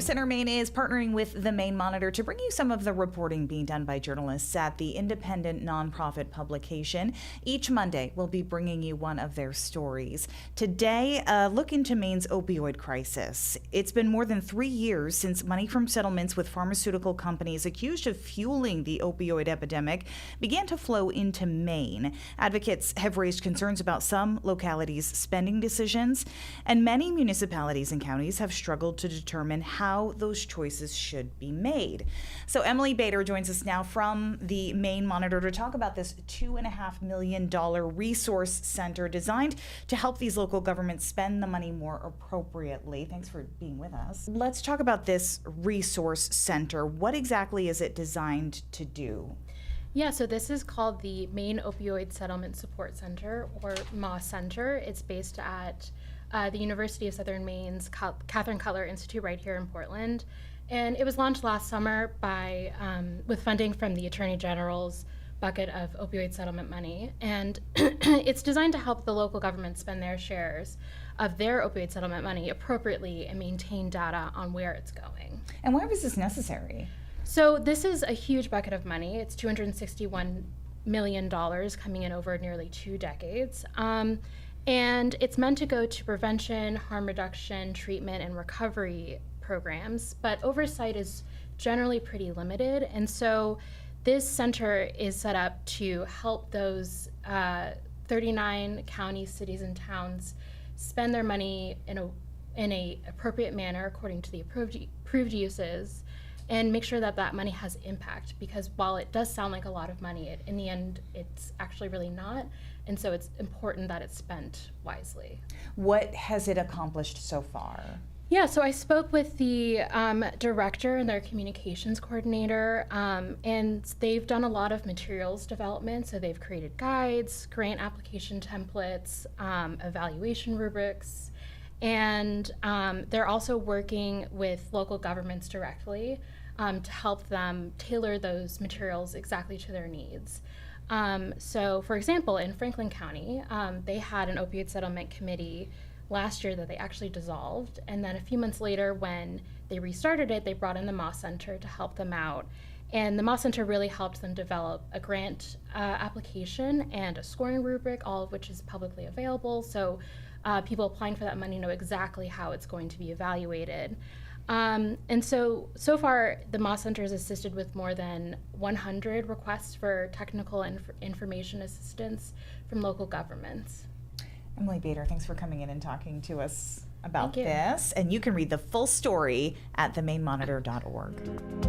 News Center Maine is partnering with the Maine-Monitor to bring you some of the reporting being done by journalists at the independent nonprofit publication. Each Monday, we'll be bringing you one of their stories. Today, a look into Maine's opioid crisis. It's been more than 3 years since money from settlements with pharmaceutical companies accused of fueling the opioid epidemic began to flow into Maine. Advocates have raised concerns about some localities' spending decisions, and many municipalities and counties have struggled to determine how those choices should be made. So Emily Bader joins us now from the Maine-Monitor to talk about this $2.5 million resource center designed to help these local governments spend the money more appropriately. Thanks for being with us. Let's talk about this resource center. What exactly is it designed to do? Yeah, so this is called the Maine Opioid Settlement Support Center, or MOS Center. It's based at the University of Southern Maine's Catherine Cutler Institute right here in Portland. And it was launched last summer by with funding from the Attorney General's bucket of opioid settlement money. And it's designed to help the local government spend their shares of their opioid settlement money appropriately and maintain data on where it's going. And why was this necessary? So this is a huge bucket of money. It's $261 million coming in over nearly 2 decades. And it's meant to go to prevention, harm reduction, treatment, and recovery programs, but oversight is generally pretty limited. And so this center is set up to help those 39 counties, cities, and towns spend their money in a appropriate manner according to the approved uses, and make sure that that money has impact, because while it does sound like a lot of money, in the end, it's actually really not. And so it's important that it's spent wisely. What has it accomplished so far? Yeah, so I spoke with the director and their communications coordinator, and they've done a lot of materials development. So they've created guides, grant application templates, evaluation rubrics, and they're also working with local governments directly to help them tailor those materials exactly to their needs. So, for example, in Franklin County, they had an opioid settlement committee last year that they actually dissolved, and then a few months later, when they restarted it, they brought in the MOS Center to help them out. And the MOS Center really helped them develop a grant application and a scoring rubric, all of which is publicly available, so people applying for that money know exactly how it's going to be evaluated. And so far, the MOS Center has assisted with more than 100 requests for technical information assistance from local governments. Emily Bader, thanks for coming in and talking to us about this. And you can read the full story at the-maine-monitor.org.